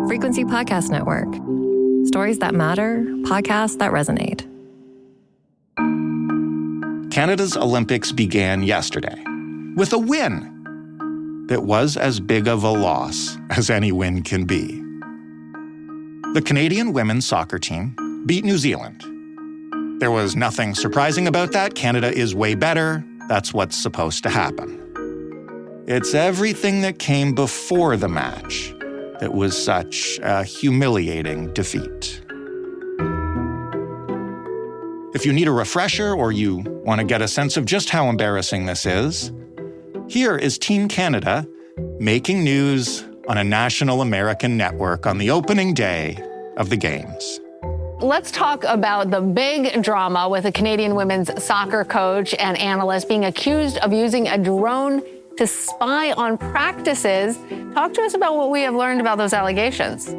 Frequency Podcast Network. Stories that matter, podcasts that resonate. Canada's Olympics began yesterday with a win that was as big of a loss as any win can be. The Canadian women's soccer team beat New Zealand. There was nothing surprising about that. Canada is way better. That's what's supposed to happen. It's everything that came before the match that was such a humiliating defeat. If you need a refresher or you want to get a sense of just how embarrassing this is, here is Team Canada making news on a national American network on the opening day of the Games. Let's talk about the big drama with a Canadian women's soccer coach and analyst being accused of using a drone to spy on practices. Talk to us about what we have learned about those allegations.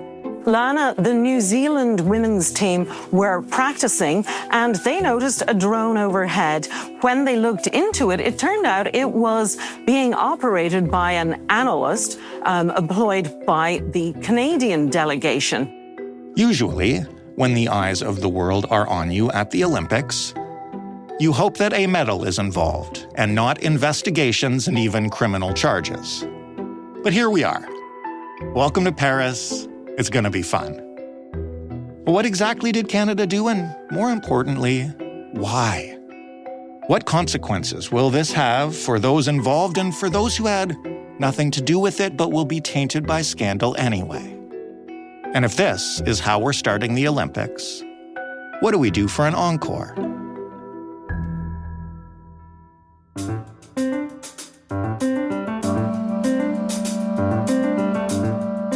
Lana, the New Zealand women's team were practicing and they noticed a drone overhead. When they looked into it, it turned out it was being operated by an analyst employed by the Canadian delegation. Usually, when the eyes of the world are on you at the Olympics, you hope that a medal is involved and not investigations and even criminal charges. But here we are. Welcome to Paris. It's going to be fun. But what exactly did Canada do, and more importantly, why? What consequences will this have for those involved and for those who had nothing to do with it but will be tainted by scandal anyway? And if this is how we're starting the Olympics, what do we do for an encore?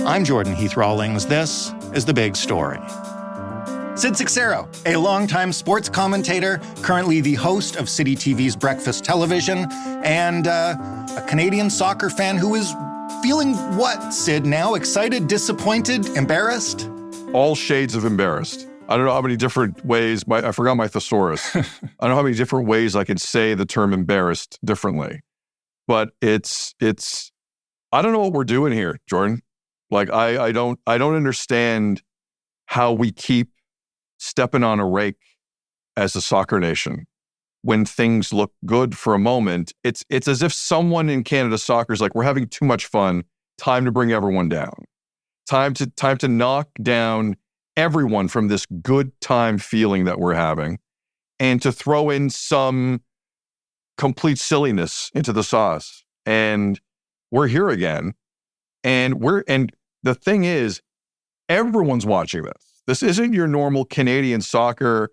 I'm Jordan Heath Rawlings. This is The Big Story. Sid Seixeiro, a longtime sports commentator, currently the host of City TV's Breakfast Television, and a Canadian soccer fan who is feeling what, Sid, now? Excited, disappointed, embarrassed? All shades of embarrassed. I don't know how many different ways, I forgot my thesaurus. I don't know how many different ways I could say the term embarrassed differently. But it's I don't know what we're doing here, Jordan. Like, I don't understand how we keep stepping on a rake as a soccer nation. When things look good for a moment, it's as if someone in Canada soccer is like, we're having too much fun. Time to bring everyone down. Time to knock down everyone from this good time feeling that we're having, and to throw in some complete silliness into the sauce. And we're here again. And the thing is, everyone's watching this. This isn't your normal Canadian soccer.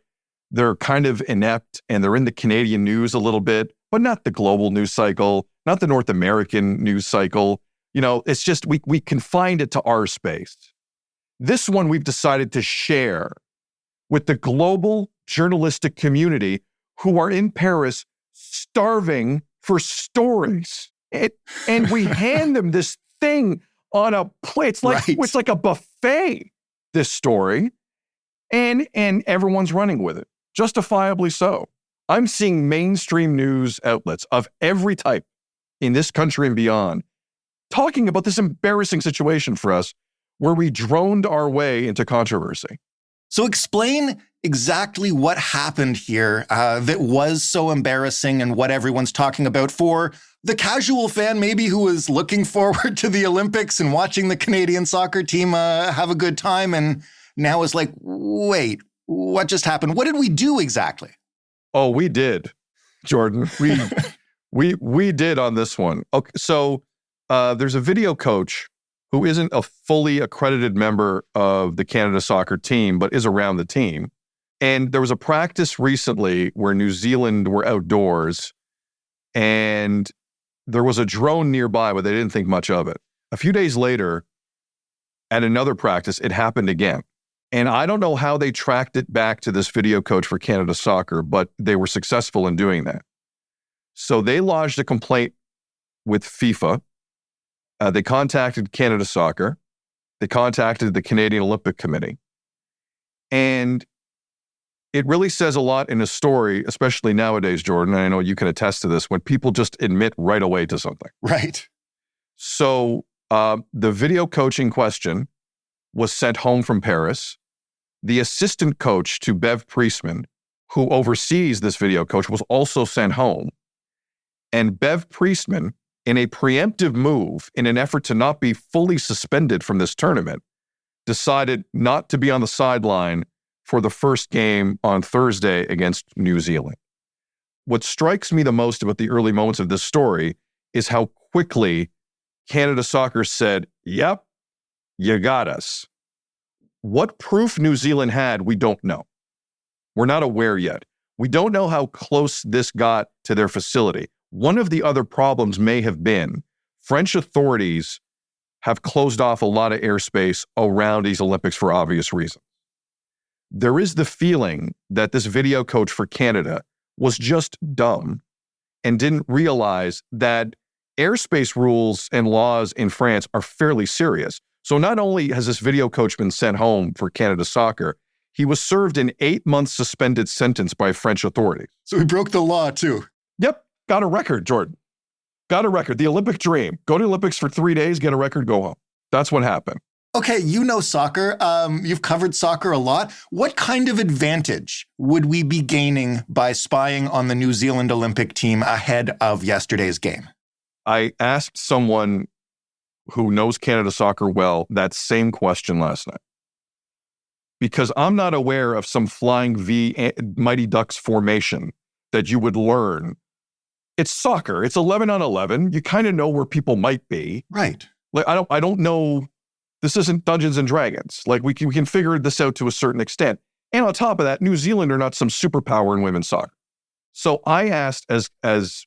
They're kind of inept and they're in the Canadian news a little bit, but not the global news cycle, not the North American news cycle. You know, it's just we confined it to our space. This one we've decided to share with the global journalistic community who are in Paris starving for stories. And we hand them this thing on a plate. It's like, right. It's like a buffet, this story. And everyone's running with it, justifiably so. I'm seeing mainstream news outlets of every type in this country and beyond talking about this embarrassing situation for us where we droned our way into controversy. So explain exactly what happened here that was so embarrassing and what everyone's talking about for the casual fan maybe who was looking forward to the Olympics and watching the Canadian soccer team have a good time and now is like, wait, what just happened? What did we do exactly? Oh, we did, Jordan. We did on this one. Okay, so there's a video coach who isn't a fully accredited member of the Canada soccer team, but is around the team. And there was a practice recently where New Zealand were outdoors and there was a drone nearby, but they didn't think much of it. A few days later, at another practice, it happened again. And I don't know how they tracked it back to this video coach for Canada Soccer, but they were successful in doing that. So they lodged a complaint with FIFA. They contacted Canada Soccer. They contacted the Canadian Olympic Committee. And it really says a lot in a story, especially nowadays, Jordan, and I know you can attest to this, when people just admit right away to something. Right. So the video coach in question was sent home from Paris. The assistant coach to Bev Priestman, who oversees this video coach, was also sent home. And Bev Priestman, in a preemptive move in an effort to not be fully suspended from this tournament, decided not to be on the sideline for the first game on Thursday against New Zealand. What strikes me the most about the early moments of this story is how quickly Canada Soccer said, yep, you got us. What proof New Zealand had, we don't know. We're not aware yet. We don't know how close this got to their facility. One of the other problems may have been French authorities have closed off a lot of airspace around these Olympics for obvious reasons. There is the feeling that this video coach for Canada was just dumb and didn't realize that airspace rules and laws in France are fairly serious. So not only has this video coach been sent home for Canada Soccer, he was served an 8-month suspended sentence by French authorities. So he broke the law too. Yep, got a record, Jordan. Got a record. The Olympic dream. Go to the Olympics for 3 days, get a record, go home. That's what happened. Okay, you know soccer. You've covered soccer a lot. What kind of advantage would we be gaining by spying on the New Zealand Olympic team ahead of yesterday's game? I asked someone who knows Canada Soccer well that same question last night. Because I'm not aware of some flying V Mighty Ducks formation that you would learn. It's soccer. It's 11 on 11. You kind of know where people might be. Right. Like I don't know. This isn't Dungeons and Dragons. Like we can figure this out to a certain extent. And on top of that, New Zealand are not some superpower in women's soccer. So I asked, as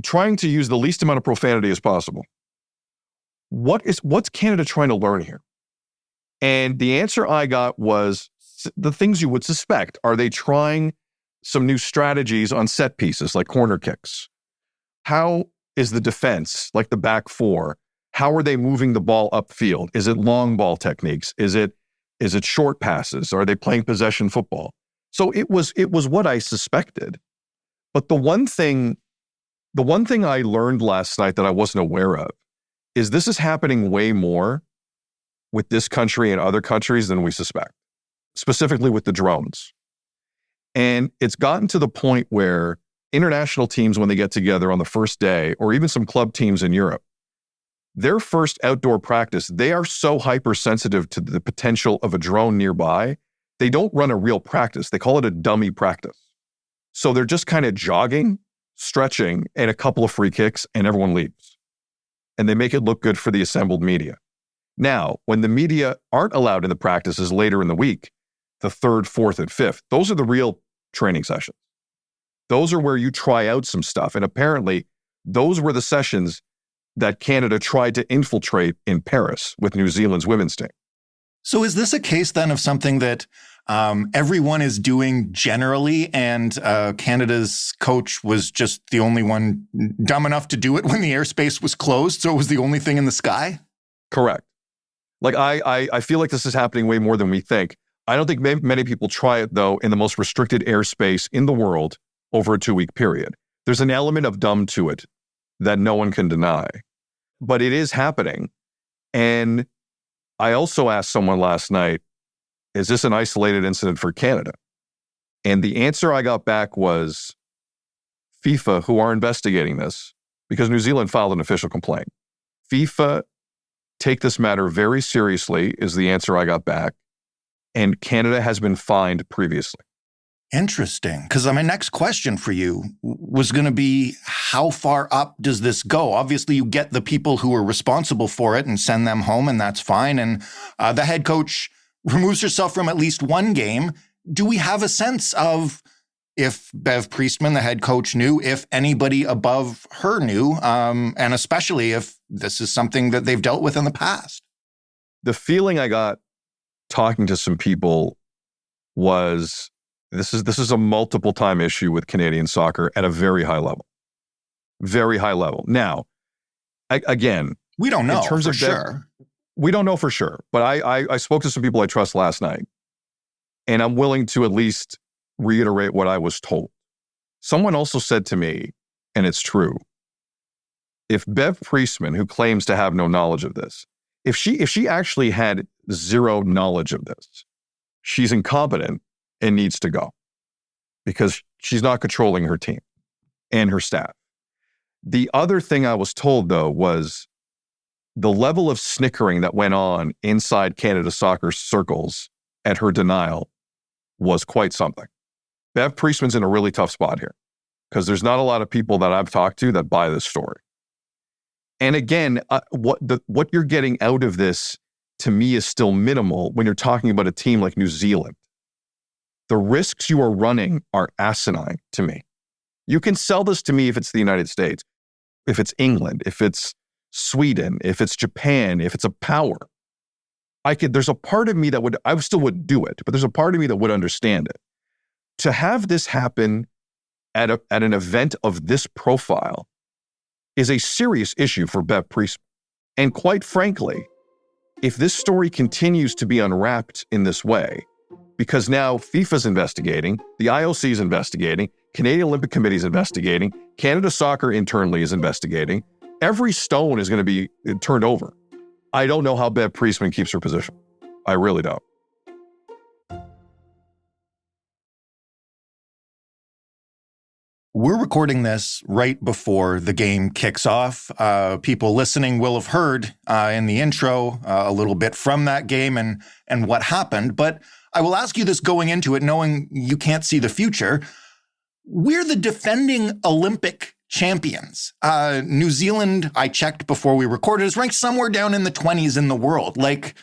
trying to use the least amount of profanity as possible, what's Canada trying to learn here? And the answer I got was the things you would suspect. Are they trying some new strategies on set pieces like corner kicks? How is the defense, like the back four? How are they moving the ball upfield? Is it long ball techniques? Is it short passes? Are they playing possession football? So it was what I suspected. But the one thing I learned last night that I wasn't aware of is this is happening way more with this country and other countries than we suspect, specifically with the drones. And it's gotten to the point where international teams, when they get together on the first day, or even some club teams in Europe, their first outdoor practice, they are so hypersensitive to the potential of a drone nearby, they don't run a real practice. They call it a dummy practice. So they're just kind of jogging, stretching, and a couple of free kicks, and everyone leaves. And they make it look good for the assembled media. Now, when the media aren't allowed in the practices later in the week, the 3rd, 4th, and 5th, those are the real training sessions. Those are where you try out some stuff. And apparently, those were the sessions that Canada tried to infiltrate in Paris with New Zealand's women's team. So is this a case then of something that everyone is doing generally, and Canada's coach was just the only one dumb enough to do it when the airspace was closed, so it was the only thing in the sky? Correct. Like I feel like this is happening way more than we think. I don't think many people try it, though, in the most restricted airspace in the world over a 2-week period. There's an element of dumb to it that no one can deny. But it is happening. And I also asked someone last night, is this an isolated incident for Canada? And the answer I got back was FIFA, who are investigating this, because New Zealand filed an official complaint. FIFA take this matter very seriously is the answer I got back. And Canada has been fined previously. Interesting. Because my next question for you was going to be, how far up does this go? Obviously, you get the people who are responsible for it and send them home, and that's fine. And the head coach removes herself from at least one game. Do we have a sense of if Bev Priestman, the head coach, knew, if anybody above her knew, and especially if this is something that they've dealt with in the past? The feeling I got talking to some people was this is a multiple time issue with Canadian soccer at a very high level. Very high level. Now, again, we don't know in terms for of sure. We don't know for sure, but I spoke to some people I trust last night, and I'm willing to at least reiterate what I was told. Someone also said to me, and it's true, if Bev Priestman, who claims to have no knowledge of this, if she actually had zero knowledge of this, she's incompetent and needs to go because she's not controlling her team and her staff. The other thing I was told, though, was the level of snickering that went on inside Canada soccer circles at her denial was quite something. Bev Priestman's in a really tough spot here because there's not a lot of people that I've talked to that buy this story. And again, what you're getting out of this, to me, is still minimal when you're talking about a team like New Zealand. The risks you are running are asinine to me. You can sell this to me if it's the United States, if it's England, if it's Sweden, if it's Japan, if it's a power. There's a part of me that I still would do it, but there's a part of me that would understand it. To have this happen at an event of this profile is a serious issue for Bev Priestman. And quite frankly, if this story continues to be unwrapped in this way, because now FIFA's investigating, the IOC's investigating, Canadian Olympic Committee's investigating, Canada Soccer internally is investigating, every stone is going to be turned over. I don't know how Bev Priestman keeps her position. I really don't. We're recording this right before the game kicks off. People listening will have heard in the intro a little bit from that game and what happened. But I will ask you this going into it, knowing you can't see the future. We're the defending Olympic champions. New Zealand, I checked before we recorded, is ranked somewhere down in the 20s in the world. Like,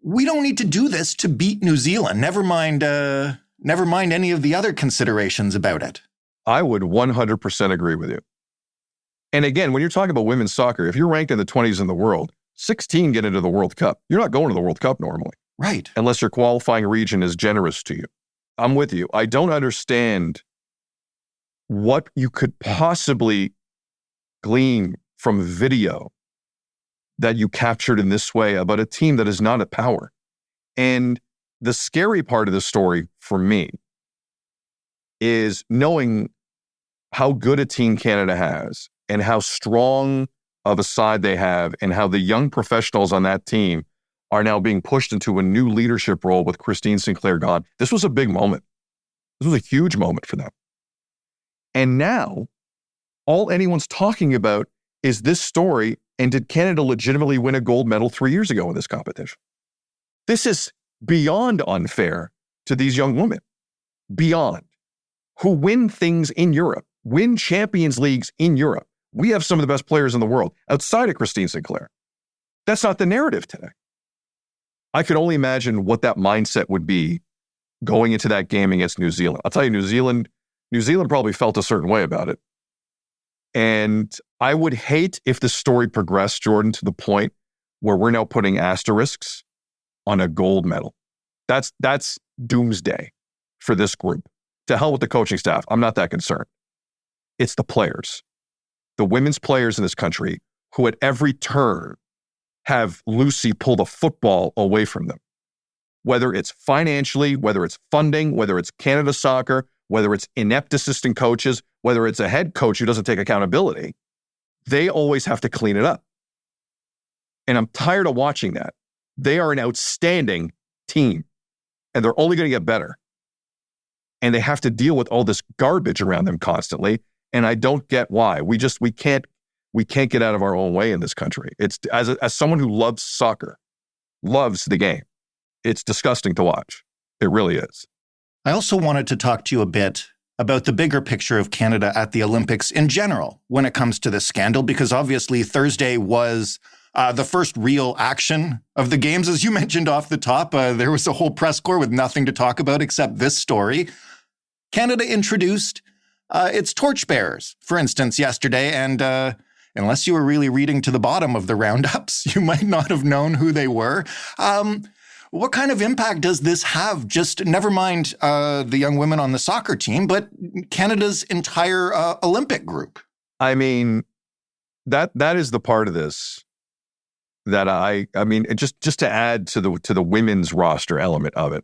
we don't need to do this to beat New Zealand. Never mind any of the other considerations about it. I would 100% agree with you. And again, when you're talking about women's soccer, if you're ranked in the 20s in the world, 16 get into the World Cup. You're not going to the World Cup normally. Right. Unless your qualifying region is generous to you. I'm with you. I don't understand what you could possibly glean from video that you captured in this way about a team that is not at power. And the scary part of the story for me is knowing how good a team Canada has and how strong of a side they have and how the young professionals on that team are now being pushed into a new leadership role with Christine Sinclair gone. This was a big moment. This was a huge moment for them. And now, all anyone's talking about is this story, and did Canada legitimately win a gold medal 3 years ago in this competition? This is beyond unfair to these young women. Beyond. Who win things in Europe, win Champions Leagues in Europe. We have some of the best players in the world outside of Christine Sinclair. That's not the narrative today. I could only imagine what that mindset would be going into that game against New Zealand. I'll tell you, New Zealand probably felt a certain way about it. And I would hate if the story progressed, Jordan, to the point where we're now putting asterisks on a gold medal. That's doomsday for this group. To hell with the coaching staff. I'm not that concerned. It's the players, the women's players in this country who at every turn have Lucy pull the football away from them. Whether it's financially, whether it's funding, whether it's Canada Soccer, whether it's inept assistant coaches, whether it's a head coach who doesn't take accountability, they always have to clean it up. And I'm tired of watching that. They are an outstanding team, and they're only going to get better. And they have to deal with all this garbage around them constantly. And I don't get why. We can't get out of our own way in this country. It's as someone who loves soccer, loves the game, it's disgusting to watch. It really is. I also wanted to talk to you a bit about the bigger picture of Canada at the Olympics in general when it comes to this scandal, because obviously Thursday was the first real action of the games. As you mentioned off the top, there was a whole press corps with nothing to talk about except this story. Canada introduced its torchbearers, for instance, yesterday, and unless you were really reading to the bottom of the roundups, you might not have known who they were. What kind of impact does this have? Just never mind the young women on the soccer team, but Canada's entire Olympic group. I mean, that is the part of this that I mean, just to add to the women's roster element of it,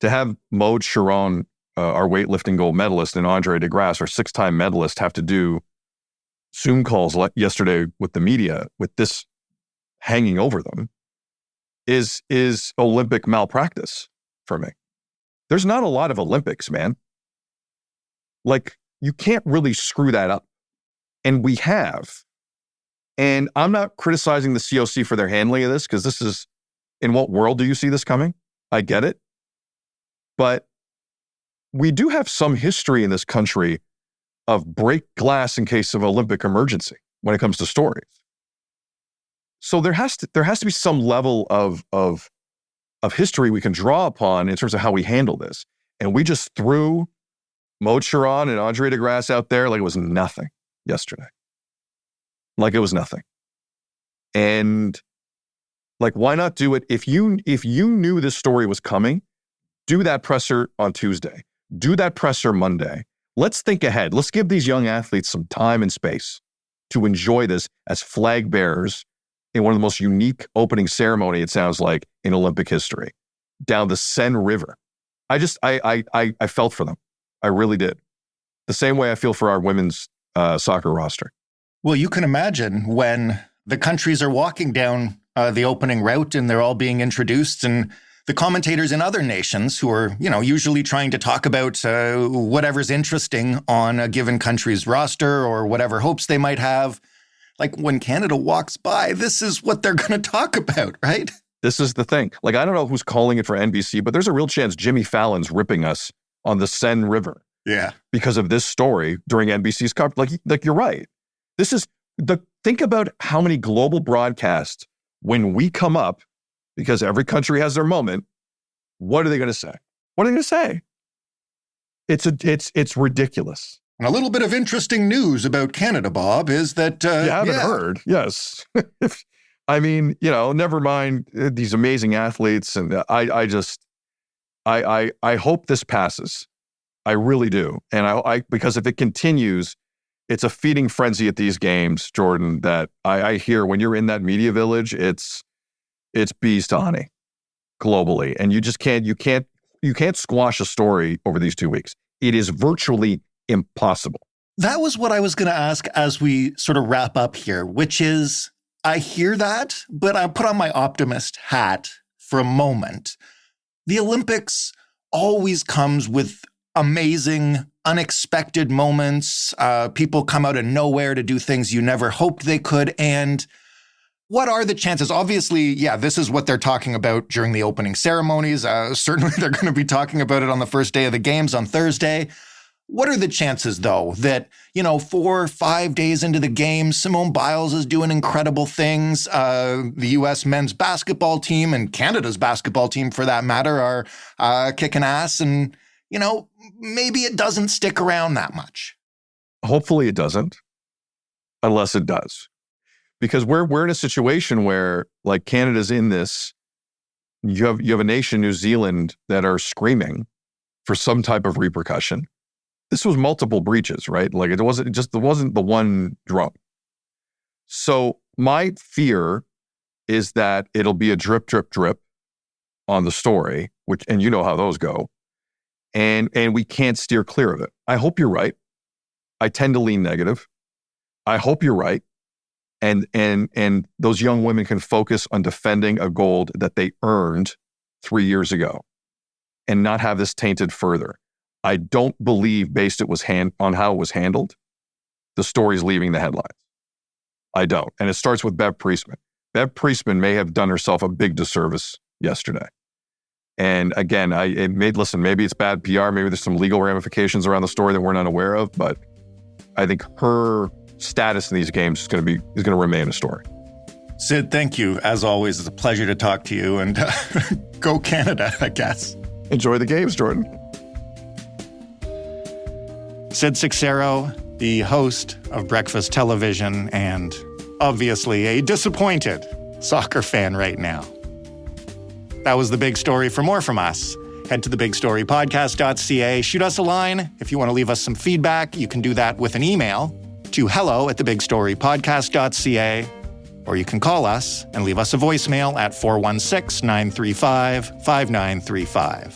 to have Maud Chiron, our weightlifting gold medalist, and Andre DeGrasse, our 6-time medalist, have to do Zoom calls yesterday with the media with this hanging over them is Olympic malpractice for me. There's not a lot of Olympics, man. Like, you can't really screw that up. And we have. And I'm not criticizing the COC for their handling of this, because this is, in what world do you see this coming? I get it. But we do have some history in this country of break glass in case of Olympic emergency when it comes to stories. So there has to be some level of history we can draw upon in terms of how we handle this. And we just threw Mo Chiron and Andre DeGrasse out there like it was nothing yesterday. Like it was nothing. And like, why not do it? If you knew this story was coming, do that presser on Tuesday. Do that presser Monday. Let's think ahead. Let's give these young athletes some time and space to enjoy this as flag bearers in one of the most unique opening ceremony, it sounds like, in Olympic history, down the Seine River. I felt for them. I really did. The same way I feel for our women's soccer roster. Well, you can imagine when the countries are walking down the opening route and they're all being introduced, and the commentators in other nations who are, usually trying to talk about whatever's interesting on a given country's roster or whatever hopes they might have. Like, when Canada walks by, this is what they're going to talk about, right? This is the thing. Like, I don't know who's calling it for NBC, but there's a real chance Jimmy Fallon's ripping us on the Seine River. Yeah. Because of this story during NBC's coverage. Like you're right. Think about how many global broadcasts, when we come up, because every country has their moment, what are they going to say? What are they going to say? It's ridiculous. And a little bit of interesting news about Canada, Bob, is that... you haven't heard. Yes. Never mind these amazing athletes. And I hope this passes. I really do. And because if it continues, it's a feeding frenzy at these games, Jordan, that I hear when you're in that media village, it's bees to honey globally. And you just can't squash a story over these 2 weeks. It is virtually impossible. That was what I was going to ask as we sort of wrap up here, which is, I hear that, but I put on my optimist hat for a moment. The Olympics always comes with amazing, unexpected moments. People come out of nowhere to do things you never hoped they could. And what are the chances? Obviously, this is what they're talking about during the opening ceremonies. Certainly they're going to be talking about it on the first day of the games on Thursday. What are the chances, though, that, 4 or 5 days into the game, Simone Biles is doing incredible things. The U.S. men's basketball team and Canada's basketball team, for that matter, are kicking ass. And, maybe it doesn't stick around that much. Hopefully it doesn't, unless it does. Because we're in a situation where, like, Canada's in this. You have a nation, New Zealand, that are screaming for some type of repercussion. This was multiple breaches, right? Like, it wasn't the one drop. So my fear is that it'll be a drip, drip, drip on the story, and you know how those go. And we can't steer clear of it. I hope you're right. I tend to lean negative. I hope you're right. And those young women can focus on defending a gold that they earned 3 years ago and not have this tainted further. I don't believe, based on how it was handled, the story's leaving the headlines. I don't. And it starts with Bev Priestman. Bev Priestman may have done herself a big disservice yesterday. And again, maybe it's bad PR, maybe there's some legal ramifications around the story that we're not aware of, but I think her status in these games is going to remain a story. Sid, thank you. As always, it's a pleasure to talk to you, and go Canada, I guess. Enjoy the games, Jordan. Sid Seixeiro, the host of Breakfast Television, and obviously a disappointed soccer fan right now. That was the big story. For more from us, head to thebigstorypodcast.ca. Shoot us a line. If you want to leave us some feedback, you can do that with an email to hello@thebigstorypodcast.ca, or you can call us and leave us a voicemail at 416-935-5935.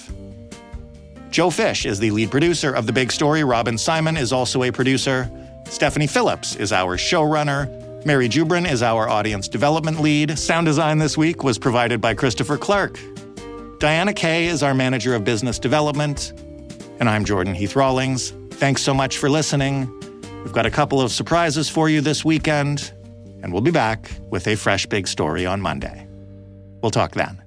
Joe Fish is the lead producer of The Big Story. Robin Simon is also a producer. Stephanie Phillips is our showrunner. Mary Jubrin is our audience development lead. Sound design this week was provided by Christopher Clark. Diana Kay is our manager of business development. And I'm Jordan Heath Rawlings. Thanks so much for listening. We've got a couple of surprises for you this weekend, and we'll be back with a fresh big story on Monday. We'll talk then.